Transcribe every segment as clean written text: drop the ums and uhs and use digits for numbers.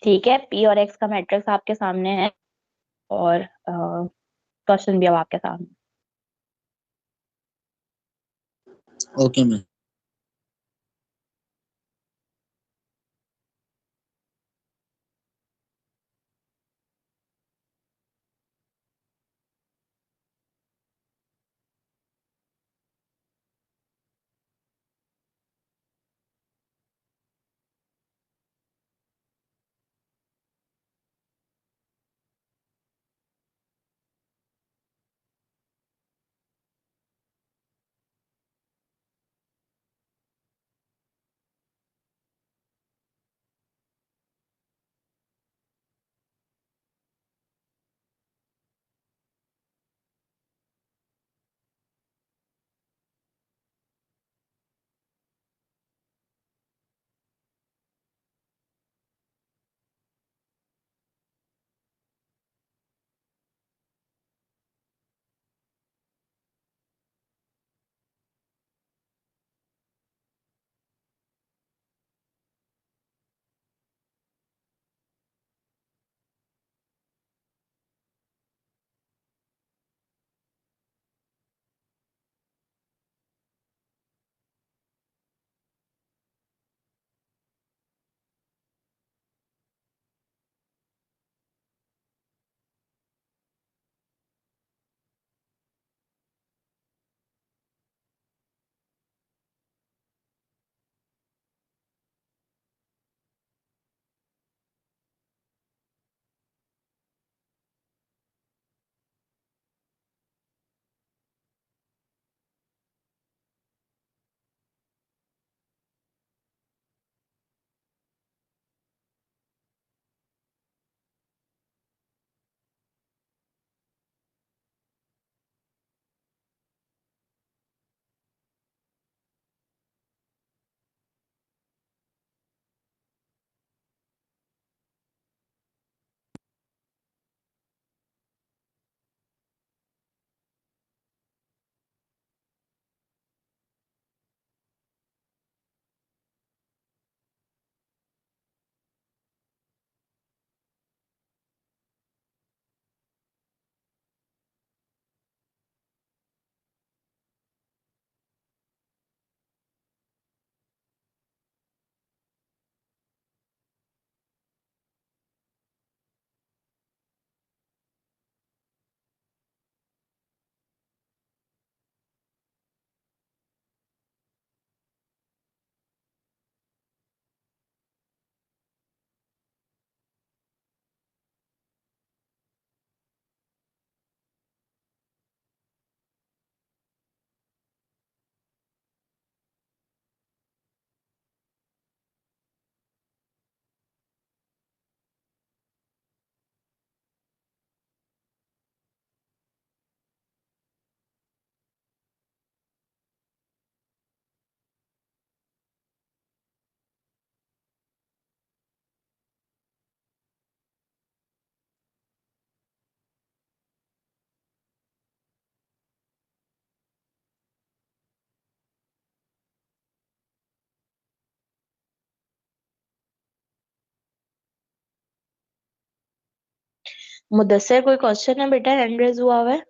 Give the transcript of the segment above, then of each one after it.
ठीक है, पी और एक्स का मैट्रिक्स आपके सामने है, और क्वेश्चन भी अब आपके सामने। Okay ma'am. मुदस्सिर, कोई क्वेश्चन है बेटा? हैंड रेज हुआ हुआ है।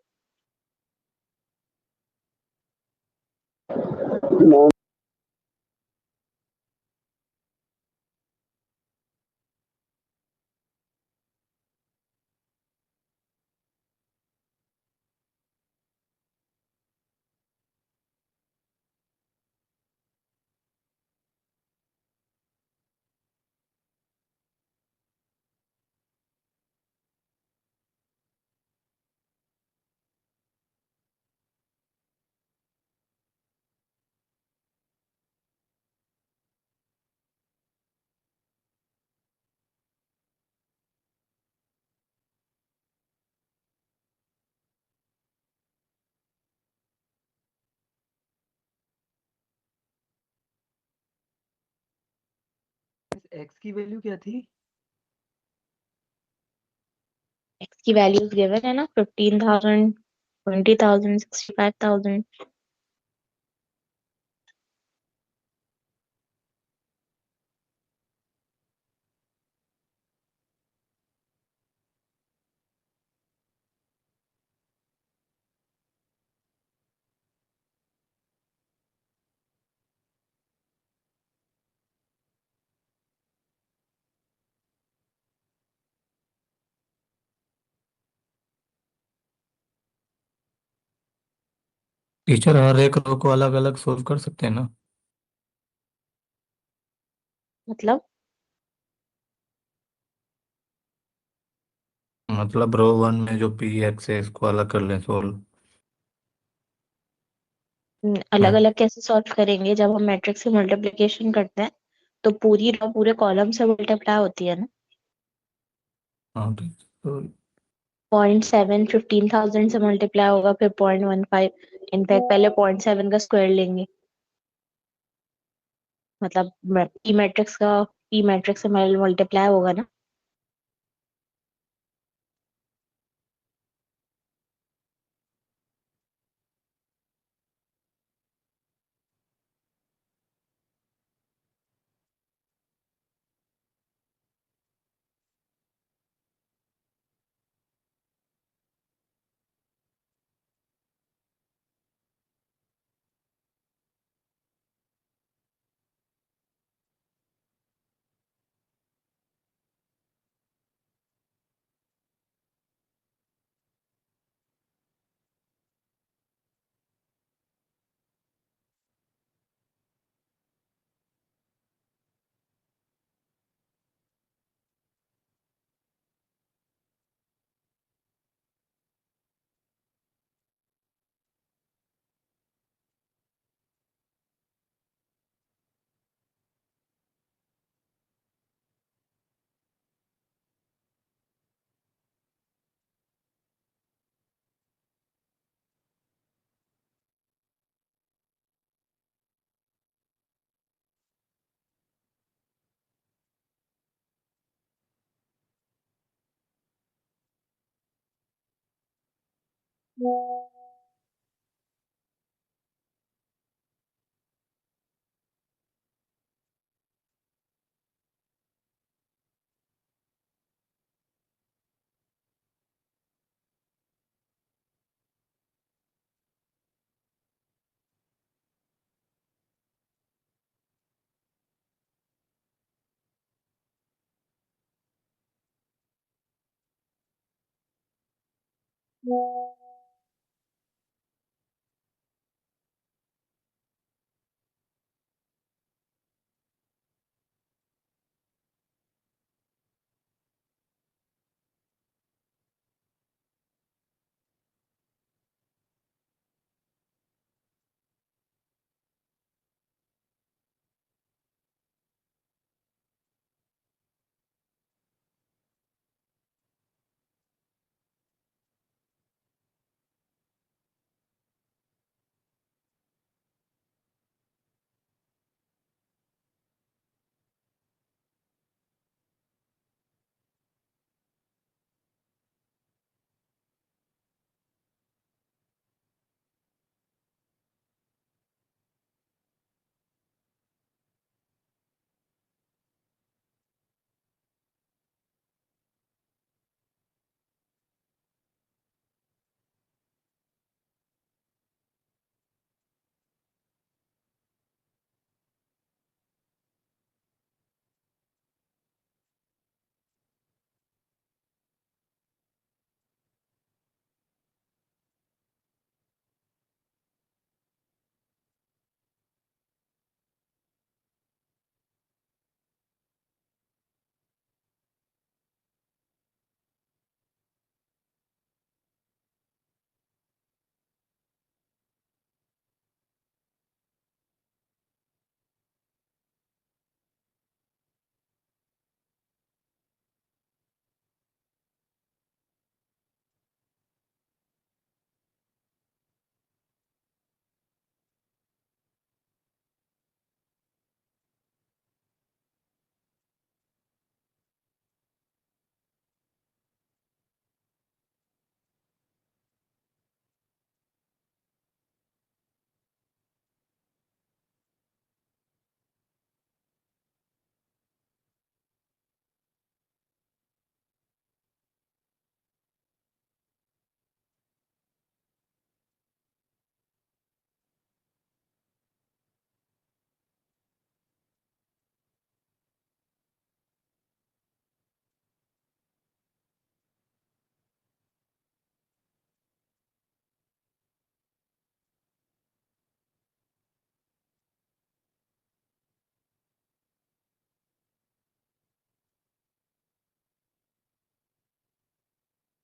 एक्स की वैल्यू क्या थी? एक्स की वैल्यूज गिवन है ना, 15,000, 20,000, 65,000। टीचर हर एक रो को अलग अलग सोल्व कर सकते हैं ना? मतलब मतलब रो वन में जो पी एक्स है इसको अलग कर लें सोल्व। अलग हम्म। अलग कैसे सॉल्व करेंगे? जब हम मैट्रिक्स से मल्टीप्लिकेशन करते हैं तो पूरी रो पूरे कॉलम से मल्टीप्लाई होती है ना। हाँ तो 0.7 15,000 से मल्टीप्लाई होगा, फिर 0.15। इनफैक्ट पहले 0.7 का स्क्वायर लेंगे, मतलब ई मैट्रिक्स से मल्टीप्लाई होगा ना।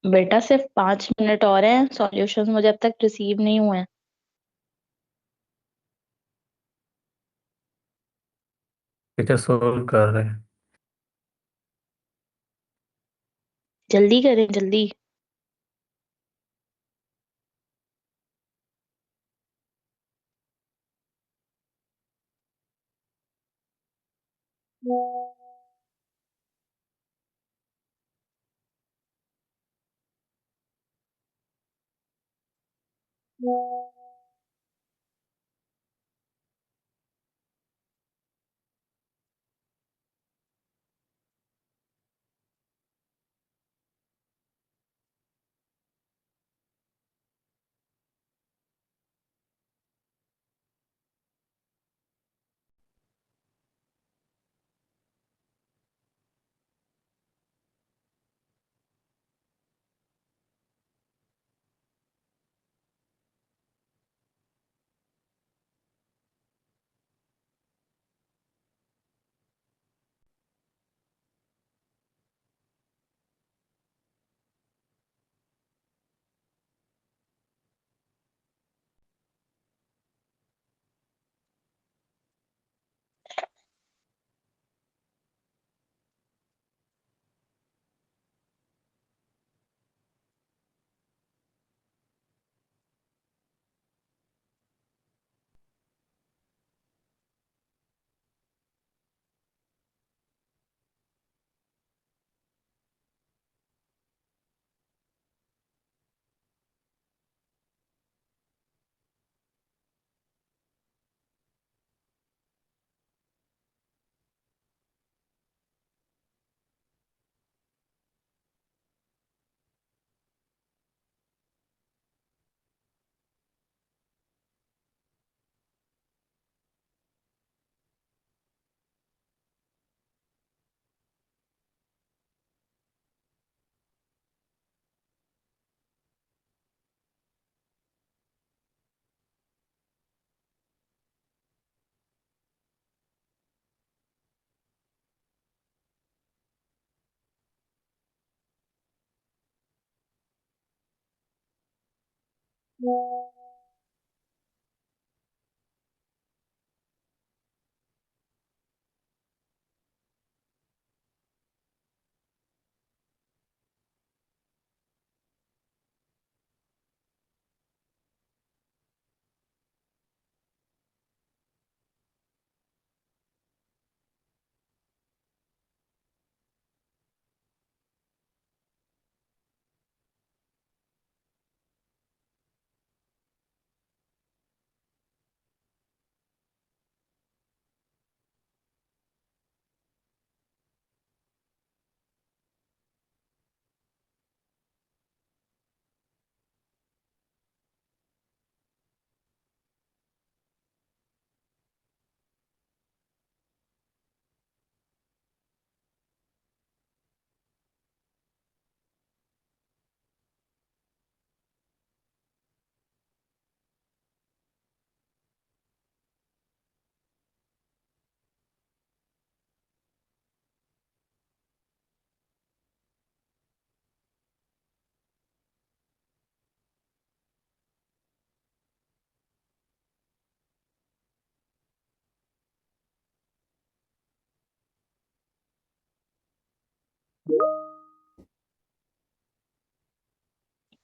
बेटा सिर्फ 5 मिनट और हैं, सॉल्यूशंस मुझे अब तक रिसीव नहीं हुए हैं। टीचर सोल्व कर रहे हैं। जल्दी करें जल्दी।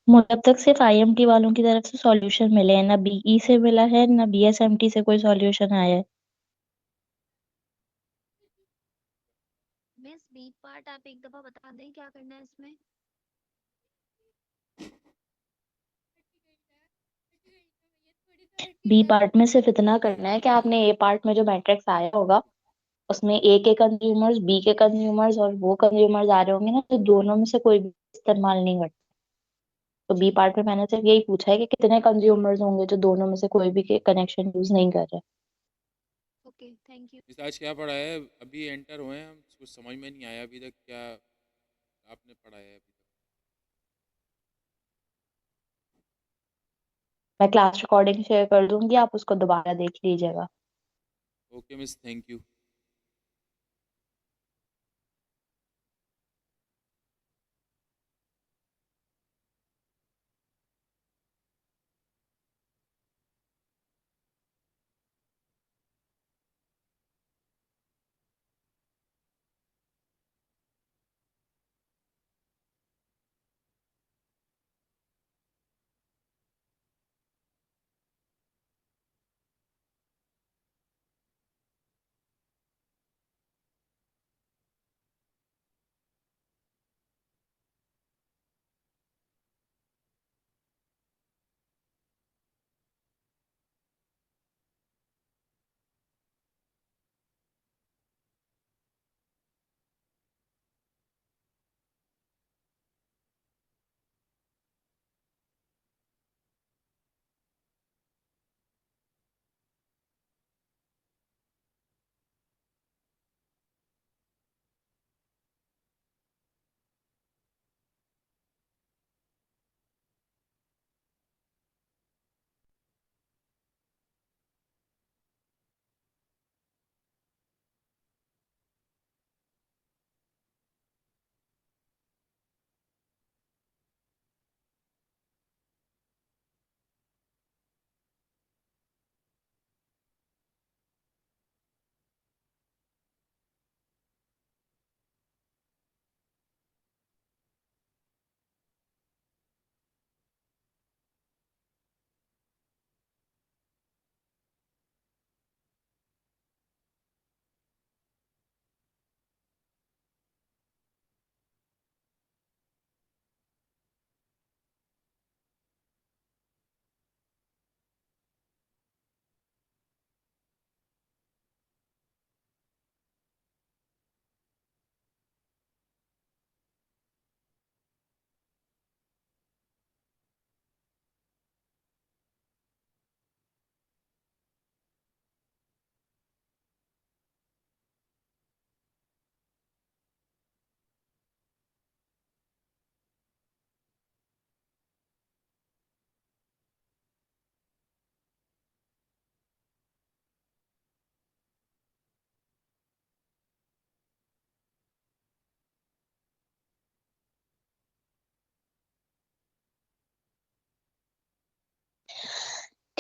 मुझे अब तक सिर्फ आईएमटी वालों की तरफ से सॉल्यूशन मिले हैं, ना बीई से मिला है ना बीएसएमटी से कोई सॉल्यूशन आया है। मिस बी पार्ट आप एक दफा बता दें क्या करना है इसमें। बी पार्ट में सिर्फ इतना करना है कि आपने ए पार्ट में जो मैट्रिक्स आया होगा उसमें ए के कंज्यूमर्स, बी के कंज्यूमर्स और वो कंज्यूमर्स आ रहे होंगे ना, तो दोनों में से कोई भी इस्तेमाल नहीं करता। तो बी पार्ट में मैंने सिर्फ यही पूछा है कि कितने कंज्यूमर्स होंगे जो दोनों में से कोई भी कनेक्शन यूज नहीं कर रहे। Okay thank you. मिस आज क्या पढ़ा है? अभी एंटर हुए हैं हम, कुछ समझ में नहीं आया अभी तक क्या आपने पढ़ा है अभी तक। मैं क्लास रिकॉर्डिंग शेयर कर दूंगी, आप उसको दोबारा देख लीजिएगा। Okay miss, thank you.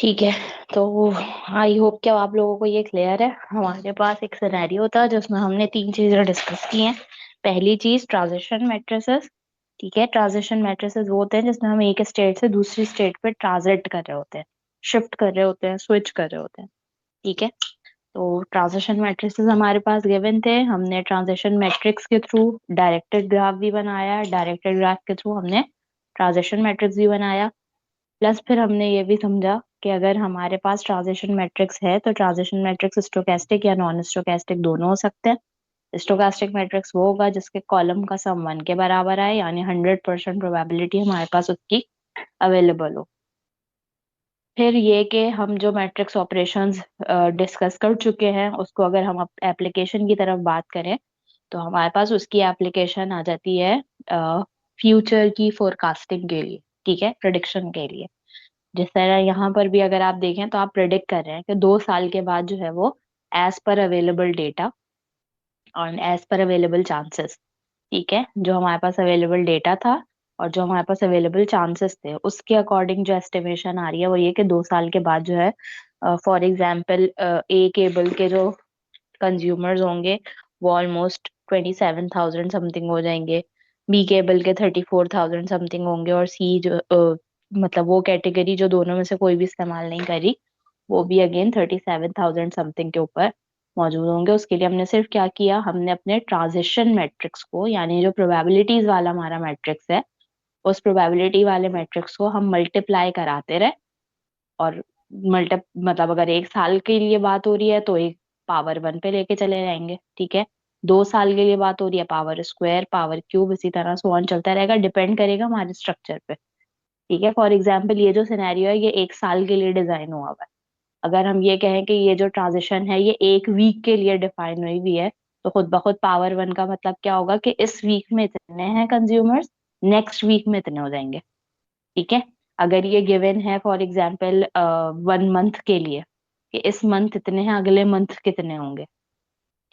ठीक है, तो आई होप कि अब आप लोगों को ये क्लियर है। हमारे पास एक सिनेरियो था जिसमें हमने 3 चीजें डिस्कस की हैं। पहली चीज ट्रांजिशन मैट्रिसेस। ठीक है, ट्रांजिशन मैट्रिसेस वो होते हैं जिसमें हम एक स्टेट से दूसरी स्टेट पे ट्रांजिट कर रहे होते हैं, शिफ्ट कर रहे होते हैं, स्विच कर रहे होते हैं। ठीक है, तो ट्रांजिशन मैट्रिसेस हमारे पास गिवन थे। हमने ट्रांजिशन मैट्रिक्स के थ्रू डायरेक्टेड ग्राफ भी बनाया, डायरेक्टेड ग्राफ के थ्रू हमने ट्रांजिशन मैट्रिक्स भी बनाया। प्लस फिर हमने ये भी समझा कि अगर हमारे पास ट्रांजिशन मैट्रिक्स है तो ट्रांजिशन मैट्रिक्स स्टोकेस्टिक या नॉन स्टोकेस्टिक दोनों हो सकते हैं। स्टोकेस्टिक मैट्रिक्स वो होगा जिसके कॉलम का सम 1 के बराबर आए, यानी 100% प्रोबेबिलिटी हमारे पास उसकी अवेलेबल हो। फिर ये कि हम जो मैट्रिक्स ऑपरेशंस डिस्कस कर चुके हैं उसको अगर हम एप्लीकेशन की तरफ बात करें तो हमारे पास उसकी एप्लीकेशन आ जाती है फ्यूचर की फोरकास्टिंग के लिए। ठीक है, प्रिडिक्शन के लिए। जिस तरह यहाँ पर भी अगर आप देखें तो आप प्रेडिक्ट कर रहे हैं कि 2 साल के बाद जो है वो एज पर अवेलेबल डेटा और एज पर अवेलेबल चांसेस, ठीक है, जो हमारे पास अवेलेबल डेटा था और जो हमारे पास अवेलेबल चांसेस थे उसके अकॉर्डिंग जो एस्टिमेशन आ रही है वो ये कि 2 साल के बाद जो है फॉर एग्जाम्पल ए केबल के जो कंज्यूमर्स होंगे वो ऑलमोस्ट 27,000 समथिंग हो जाएंगे, बी केबल के 34,000 समथिंग होंगे, और सी जो मतलब वो कैटेगरी जो दोनों में से कोई भी इस्तेमाल नहीं करी वो भी अगेन 37,000 समथिंग के ऊपर मौजूद होंगे। उसके लिए हमने सिर्फ क्या किया, हमने अपने ट्रांजिशन मैट्रिक्स को, यानी जो प्रोबेबिलिटीज वाला हमारा मैट्रिक्स है, उस प्रोबेबिलिटी वाले मैट्रिक्स को हम मल्टीप्लाई कराते रहे। और मल्टी मतलब अगर 1 साल के लिए बात हो रही है तो एक पावर 1 पे लेके चले जाएंगे। ठीक है, 2 साल के लिए बात हो रही है पावर स्क्वायर, पावर क्यूब, इसी तरह से ऑन चलता रहेगा, डिपेंड करेगा हमारे स्ट्रक्चर पे। ठीक है, फॉर एग्जाम्पल ये जो सिनेरियो है ये 1 साल के लिए डिजाइन हुआ हुआ है। अगर हम ये कहें कि ये जो ट्रांजिशन है ये 1 वीक के लिए डिफाइन हुई हुई है तो खुद ब खुद पावर 1 का मतलब क्या होगा कि इस वीक में इतने हैं कंज्यूमर्स, नेक्स्ट वीक में इतने हो जाएंगे। ठीक है, अगर ये गिवन है फॉर एग्जाम्पल 1 मंथ के लिए कि इस मंथ इतने हैं, अगले मंथ कितने होंगे।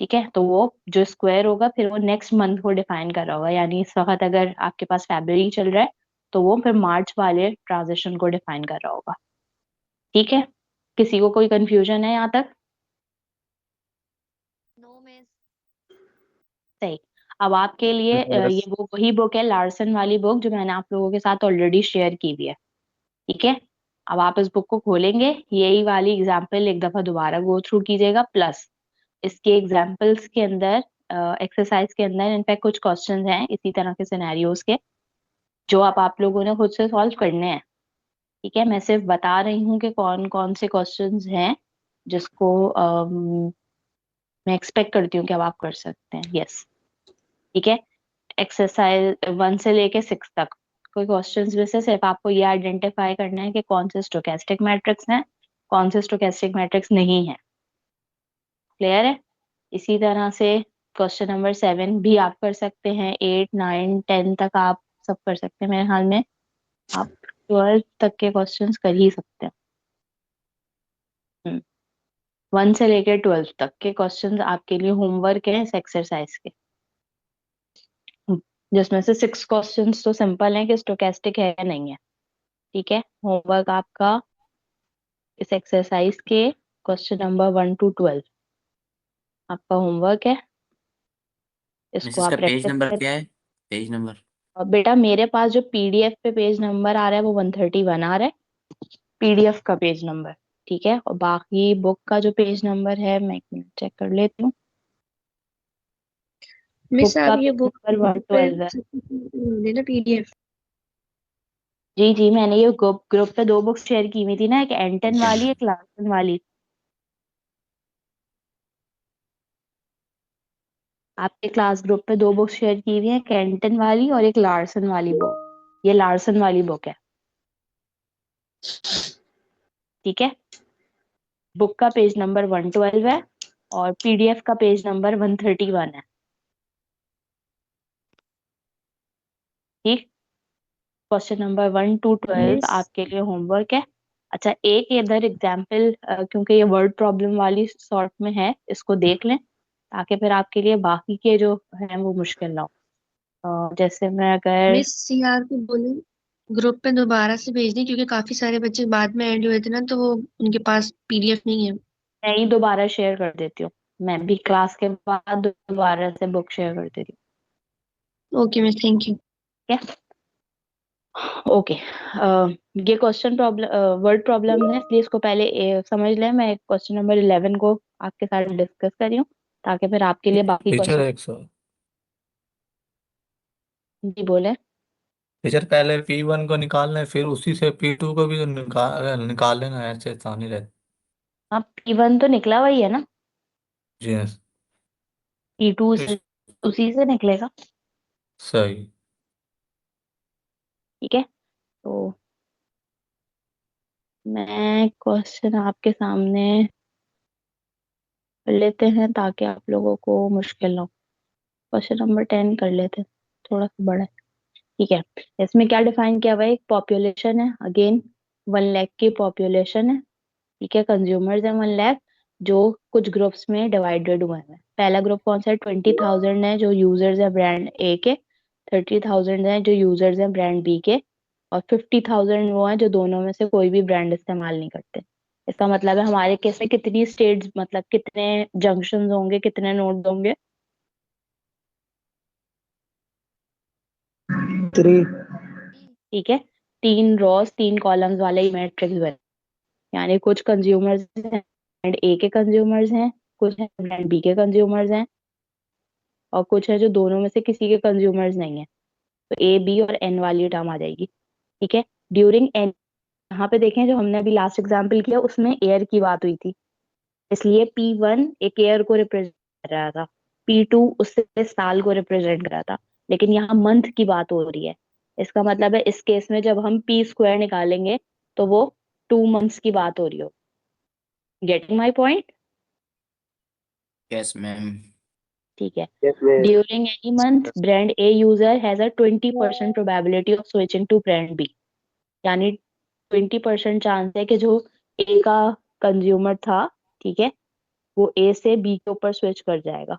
ठीक है, तो वो जो स्क्वायर होगा फिर वो नेक्स्ट मंथ को डिफाइन कर रहा होगा, यानी इस वक्त अगर आपके पास फरवरी चल रहा है तो वो फिर मार्च वाले ट्रांजिशन को डिफाइन कर रहा होगा। ठीक है, किसी को कोई कंफ्यूजन है यहाँ तक? No miss. सही। अब आपके लिए ये बुक वही बुक है, लार्सन वाली बुक, जो मैंने आप लोगों के साथ ऑलरेडी शेयर की हुई है। ठीक है, अब आप इस बुक को खोलेंगे, यही वाली एग्जाम्पल एक दफा दोबारा गो थ्रू कीजिएगा, प्लस इसके एग्जाम्पल्स के अंदर, एक्सरसाइज के अंदर इनफैक्ट कुछ क्वेश्चंस हैं इसी तरह के सिनेरियोज के जो आप लोगों ने खुद से सॉल्व करने हैं। ठीक है, मैं सिर्फ बता रही हूँ कि कौन कौन से क्वेश्चंस हैं जिसको मैं एक्सपेक्ट करती हूँ कि अब आप कर सकते हैं। यस, ठीक है, एक्सरसाइज 1 से लेके 6 तक कोई क्वेश्चंस में से सिर्फ आपको ये आइडेंटिफाई करना है कि कौन से स्टोकेस्टिक मैट्रिक्स हैं, कौन से स्टोकेस्टिक मैट्रिक्स नहीं है। क्लियर है? इसी तरह से क्वेश्चन नंबर 7 भी आप कर सकते हैं, 8, 9, 10 तक आप सब कर सकते हैं। मेरे ख्याल में आप 12 तक के क्वेश्चंस कर ही सकते हैं। 1 से लेकर 12 तक के क्वेश्चंस आपके लिए होमवर्क है इस एक्सरसाइज के, जिसमें से 6 क्वेश्चंस तो सिंपल हैं कि स्टोकेस्टिक है या नहीं है। ठीक है, होमवर्क आपका इस एक्सरसाइज के क्वेश्चन नंबर 1 to 12 आपका होमवर्क है। इसको मिसेस आप का पेज प्रैक्टिस नंबर करें। क्या है? Page number? और बेटा मेरे पास जो पीडीएफ पे पेज नंबर आ रहा है वो 131 आ रहा है, पीडीएफ का पेज नंबर। ठीक है, और बाकी बुक का जो पेज नंबर है मैं एक मिनट चेक कर लेती हूँ। मिस बुक आप का ये पेज बुक नंबर 112 है। देना पीडीएफ। जी जी, मैंने ये ग्रुप पे 2 बुक्स शेयर की हुई थी ना, एक एंटन ठीक वाली, है। एक लार्सन वाली। आपके क्लास ग्रुप पे 2 बुक्स शेयर की हुई है, एक एंटन वाली और एक लार्सन वाली बुक। ये लार्सन वाली बुक है। ठीक है, बुक का पेज नंबर 112 है और पीडीएफ का पेज नंबर 131 है। ठीक, क्वेश्चन नंबर 1 to 12 मिस आपके लिए होमवर्क है। अच्छा, एक इधर एग्जाम्पल, क्योंकि ये वर्ड प्रॉब्लम वाली सॉर्ट में है, इसको देख लें ताकि फिर आपके लिए बाकी के जो हैं वो मुश्किल ना हो। जैसे मैं अगर मिस सीआर को बोलूं। ग्रुप पे दोबारा से भेज दी क्योंकि काफी सारे बच्चे बाद में ऐड हुए थे ना, तो वो उनके पास पीडीएफ नहीं है। मैं ही दोबारा शेयर कर देती हूँ। मैं भी क्लास के बाद दोबारा से बुक शेयर कर देती ओके मिस, थैंक यू। हूँ। ओके। ये क्वेश्चन प्रॉब्लम वर्ड प्रॉब्लम है, इसलिए इसको पहले समझ लें। मैं क्वेश्चन नंबर 11 को आपके साथ डिस्कस कर रही हूँ, ताकि फिर आपके लिए बाकी टीचर क्वेश्चन। एक सौ जी बोले। टीचर पहले P1 को निकालना है, फिर उसी से P2 को भी तो निकाल लेना, ऐसे आसानी रहती। हाँ, P1 तो निकला वही है ना, जी yes, P2 इस- उसी से निकलेगा। सही। ठीक है, तो मैं क्वेश्चन आपके सामने कर लेते हैं ताकि आप लोगों को मुश्किल ना हो। क्वेश्चन नंबर 10 कर लेते हैं, थोड़ा सा बड़ा है। ठीक है, इसमें क्या डिफाइन किया हुआ है? एक पॉपुलेशन है, अगेन 1 लाख की पॉपुलेशन है। ठीक है, कंज्यूमर्स है 1 लाख, जो कुछ ग्रुप्स में डिवाइडेड हुए हैं। पहला ग्रुप कौन सा है? 20,000 है जो यूजर्स है ब्रांड ए के, 30,000 है जो यूजर्स है ब्रांड बी के, और 50,000 वो है जो दोनों में से कोई भी ब्रांड इस्तेमाल नहीं करते। इसका मतलब है हमारे केस में कितनी स्टेट्स, मतलब कितने जंक्शन होंगे, कितने नोड होंगे? 3। ठीक है, 3 रॉस 3 कॉलम्स वाले ही मैट्रिक्स बने। यानी कुछ कंज्यूमर्स हैं ब्रांड ए के कंज्यूमर्स हैं, कुछ है ब्रांड बी के कंज्यूमर्स हैं, और कुछ है जो दोनों में से किसी के कंज्यूमर्स नहीं है। तो ए बी और एन वाली टर्म आ जाएगी। ठीक है, ड्यूरिंग एन, यहाँ पे देखें जो हमने अभी लास्ट एग्जाम्पल किया उसमें एयर की बात हुई थी, इसलिए P1 एक एयर को रिप्रेजेंट कर रहा था, P2 उससे साल को रिप्रेजेंट कर रहा था, लेकिन यहाँ मंथ की बात हो रही है। इसका मतलब है इस केस में जब हम P² निकालेंगे तो वो 2 मंथ्स की बात हो रही हो। Getting my point? Yes ma'am. ठीक है, yes ma'am. During any month brand A user has a 20% probability of switching to brand B. यानी 20% चांस है कि जो ए का कंज्यूमर था, ठीक है, वो ए से बी के ऊपर स्विच कर जाएगा।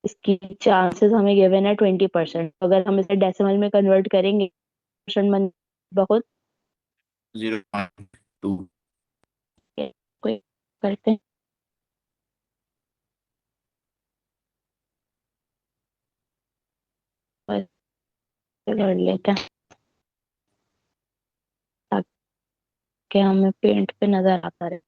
इसकी चांसेस हमें गिवन है 20%। अगर हम इसे डेसिमल में कन्वर्ट करेंगे परसेंट मन बहुत 0.2। कोई करते हैं, बस कर लेते हैं ताकि हमें पेंट पे नजर आता रहे।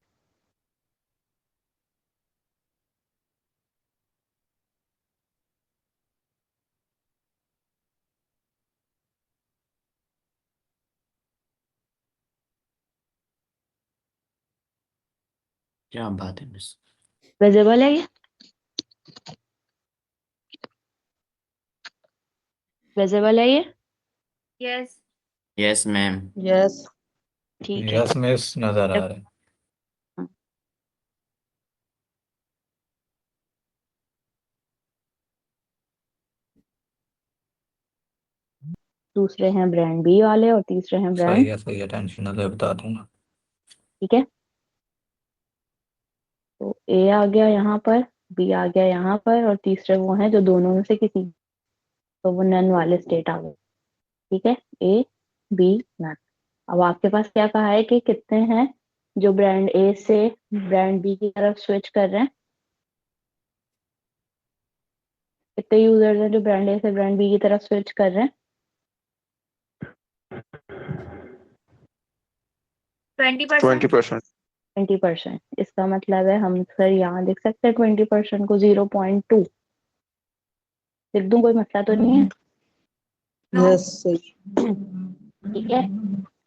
क्या बात है मिस। विजिबल है ये? विजिबल है ये? यस। Yes ma'am. यस। ठीक है। यस मिस नजर आ रहा है। दूसरे हैं ब्रांड बी वाले और तीसरे हैं ब्रांड। सही है, टेंशन ना ले, बता दूंगा। ठीक है, तो ए आ गया यहाँ पर, बी आ गया यहाँ पर, और तीसरे वो हैं जो दोनों में से किसी, तो वो नन वाले स्टेट आ गए। ठीक है, ए बी नन। अब आपके पास क्या कहा है कि कितने हैं जो ब्रांड ए से ब्रांड बी की तरफ स्विच कर रहे हैं? कितने यूजर्स हैं जो ब्रांड ए से ब्रांड बी की तरफ स्विच कर रहे हैं? 20%। 20%। 20%। इसका मतलब है हम सर यहाँ लिख सकते हैं 20% को 0.2 लिख दूं, कोई मसला तो नहीं है? नो। यस सही। ठीक है,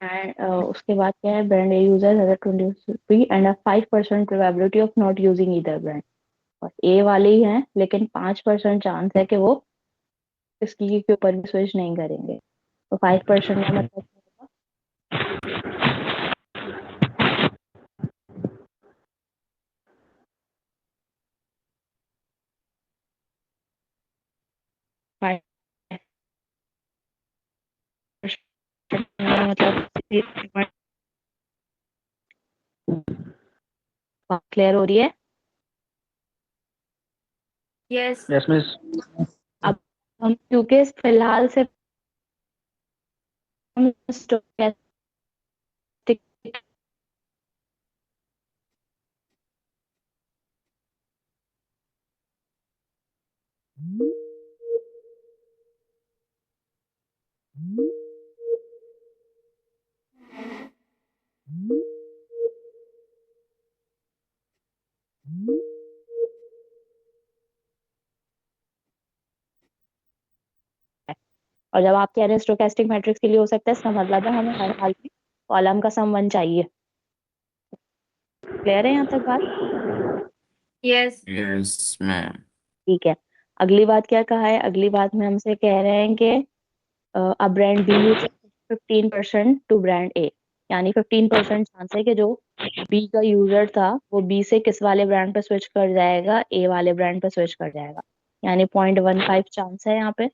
एंड उसके बाद क्या है? Brand A user has a 20 and a 5% probability of not using either brand. और ए वाले ही हैं लेकिन 5% चांस है कि वो इसकी के ऊपर भी स्विच नहीं करेंगे। तो 5% का मतलब क्या होगा? 5% का मतलब क्लियर हो रही है? यस। Yes miss. अब हम क्योंकि फिलहाल से हम stochastic और जब आप कह रहे हैं स्टोकेस्टिक मैट्रिक्स के लिए हो सकता है, इसका मतलब है हमें हर हाल में कॉलम का सम 1 चाहिए। क्लियर है यहाँ तक बात? Yes yes ma'am. ठीक है, अगली बात क्या कहा है? अगली बात में हमसे कह रहे हैं कि a brand B use 15% to brand A, यानी 15% चांस है कि जो बी का यूजर था वो बी से किस वाले ब्रांड पे स्विच कर जाएगा, ए वाले ब्रांड पे स्विच कर जाएगा, यानी 0.15 चांस है यहाँ पे।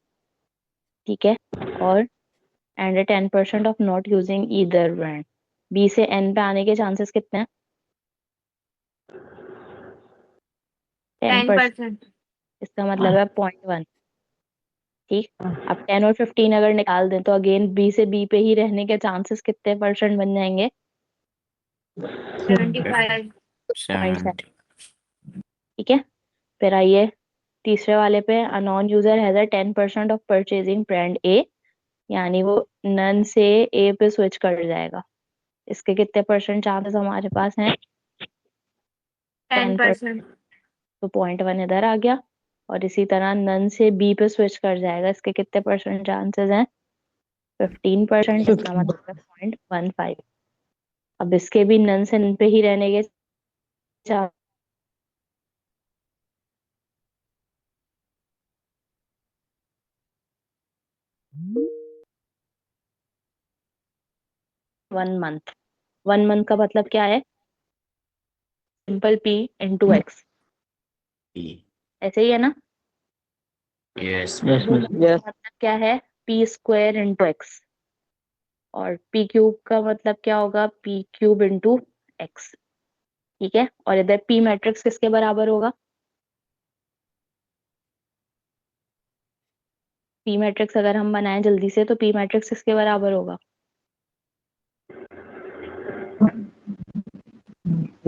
ठीक है, और and 10% of not using either brand. B से एन पे आने के चांसेस कितने हैं? 10%। इसका मतलब है 0.1। ठीक, अब 10 और 15 अगर निकाल दें तो अगेन बी से बी पे ही रहने के चांसेस कितने परसेंट बन जाएंगे? 75। 70। ठीक है, फिर आइए तीसरे वाले पे। A non user has a 10% of purchasing brand A, यानी वो नन से ए पे स्विच कर जाएगा। इसके कितने परसेंट चांसेस हमारे पास हैं? 10%। तो 0.1 इधर आ गया। और इसी तरह नन से बी पे स्विच कर जाएगा, इसके कितने परसेंट चांसेस हैं? 15%। इसका मतलब है 0.15। अब इसके भी नन से नन पे ही रहने के चांस 1 मंथ। 1 मंथ का मतलब क्या है? सिंपल पी इंटू एक्स, ऐसे ही है ना? Yes yes ma'am. मतलब क्या है? P square into x. और पी क्यूब का मतलब क्या होगा? P cube into x. ठीक है, और इधर पी मैट्रिक्स किसके बराबर होगा? पी मैट्रिक्स अगर हम बनाएं जल्दी से तो पी मैट्रिक्स किसके बराबर होगा?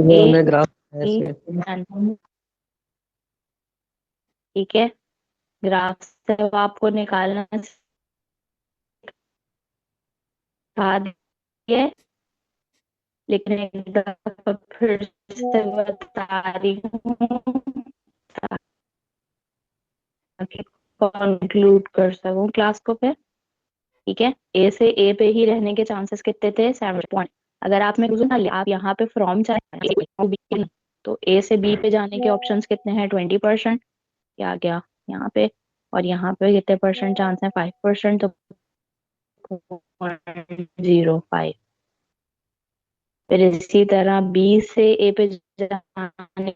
ए हमें ग्राफ बी ऐसे एन। ठीक है, ग्राफ से अब आपको निकालना सिखा दिए, लेकिन एक दफा फिर से बता रही हूँ ताकि कंक्लूड कर सकूं क्लास को फिर। ठीक है, ए से ए पे ही रहने के चांसेस कितने थे? 7 पॉइंट। अगर आप में आप यहाँ पे फ्रॉम चाहे तो ए से बी पे जाने के ऑप्शंस कितने हैं? 20%। क्या गया यहाँ पे, और यहाँ पे कितने परसेंट चांस है? 5%। तो 0.05। फिर इसी तरह बी से ए पे जाने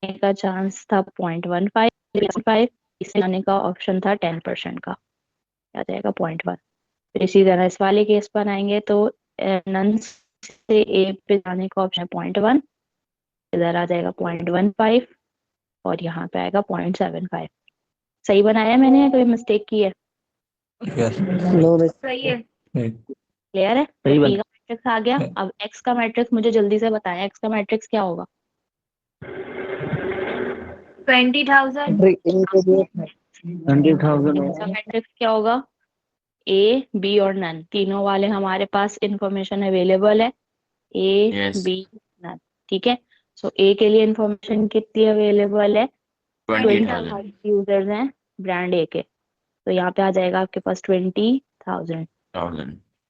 का चांस था 0.15। इससे जाने का ऑप्शन था 10% का, आ जाएगा 0.1। फिर इसी तरह इस वाले केस पर आएंगे तो नन से ए पे जाने का ऑप्शन है 0.1, इधर आ जाएगा 0.15, और यहाँ पे आएगा 0.75। सही बनाया है मैंने या कोई मिस्टेक की है? यस सही है। क्लियर है? तो सही पी बात। का मैट्रिक्स आ गया। अब एक्स का मैट्रिक्स मुझे जल्दी से बताएं, एक्स का मैट्रिक्स क्या होगा? 20,000। 100,000 एक्स का मैट्रिक्स क्या होगा? ए बी और नन, तीनों वाले हमारे पास इंफॉर्मेशन अवेलेबल है। A yes. B none. ठीक है, सो ए के लिए इंफॉर्मेशन कितनी अवेलेबल है? 20,000। 20,000 यूजर्स हैं ब्रांड ए के, तो यहाँ पे आ जाएगा आपके पास 20,000।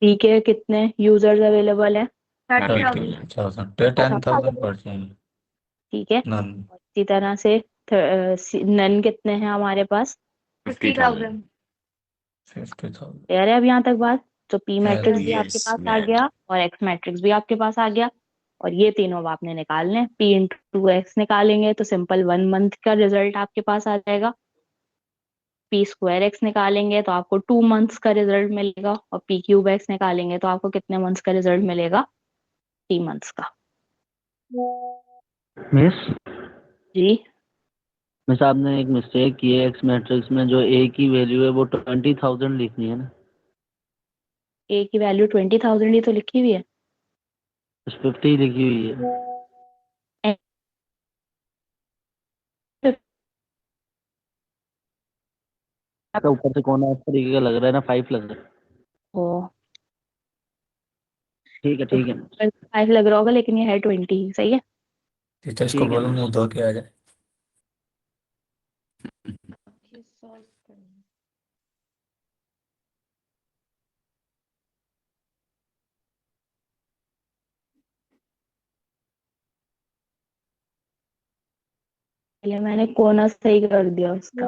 बी के कितने यूजर्स अवेलेबल है? 30,000। 30,000 10,000%। ठीक है, नन और इसी तरह से नन कितने हैं हमारे पास? 50,000। 50,000। क्लियर है अब यहाँ तक बात? तो पी मैट्रिक्स भी आपके यस पास आ मैम। गया और एक्स मैट्रिक्स भी आपके पास आ गया, और ये तीनों अब आपने निकालने हैं। पी इंटू एक्स निकालेंगे तो सिंपल 1 मंथ का रिजल्ट आपके पास आ जाएगा। पी स्क्वायर एक्स निकालेंगे तो आपको 2 मंथ्स का रिजल्ट मिलेगा, और पी क्यूब एक्स निकालेंगे तो आपको कितने मंथ्स का रिजल्ट मिलेगा? 3 मंथ्स का। मिस जी, मिस आपने एक मिस्टेक की है एक्स मैट्रिक्स में, जो ए की वैल्यू है वो 20,000 लिखनी है ना। ए की वैल्यू 20,000 ही तो लिखी हुई है। 50 लिखी हुई है। तो ऊपर से कौन इस तरीके का लग रहा है ना, 5 लग रहा है। ओ, ठीक है, तो ठीक है। 5 लग रहा होगा, लेकिन ये है 20, सही है। टीचर्स को ठीक है बोलो मुंह धो के आ जाए। पहले मैंने कोना सही कर दिया उसका।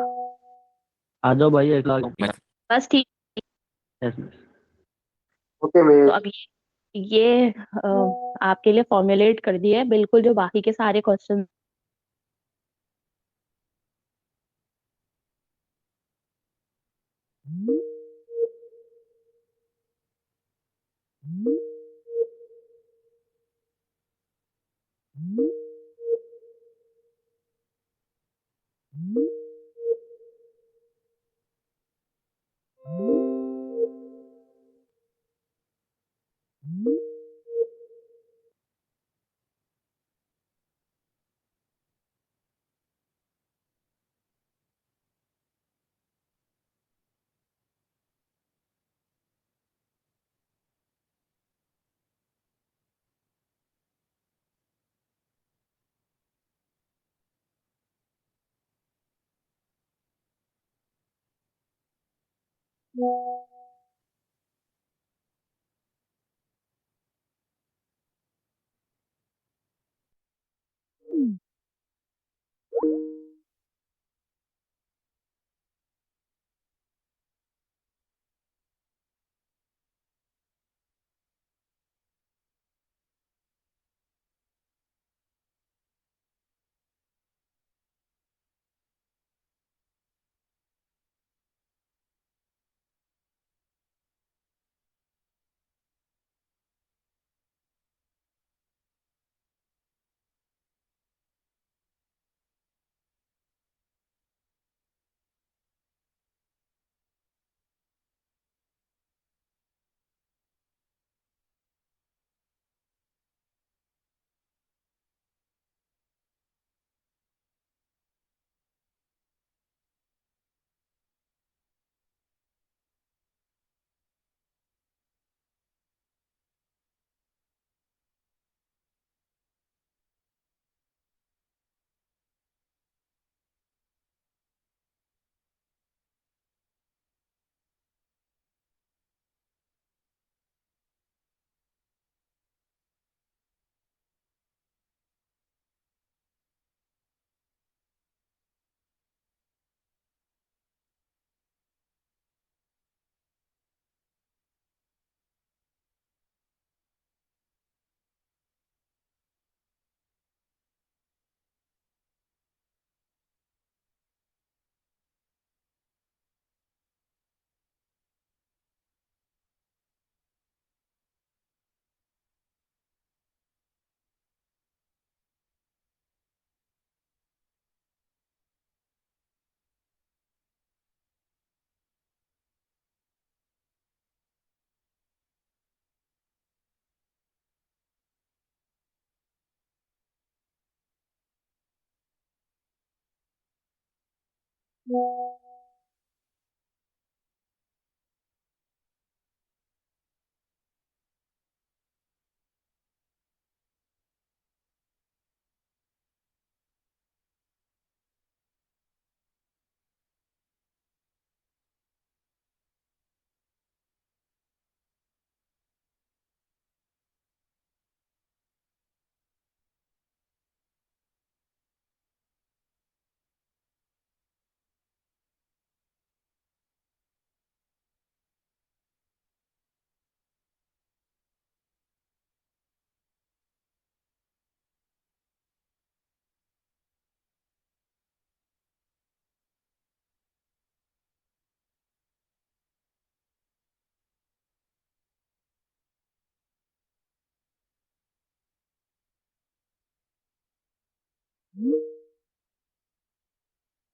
आ जाओ भाई, 1 लाख। बस ठीक। यस। तो अब ये आपके लिए फॉर्मुलेट कर दिया है बिल्कुल, जो बाकी के सारे क्वेश्चन।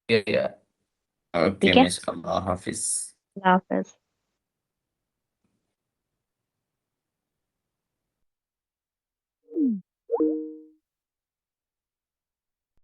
ये यार। ओके ठीक है, मिस, अल्लाह हाफिज। अल्लाह हाफिज।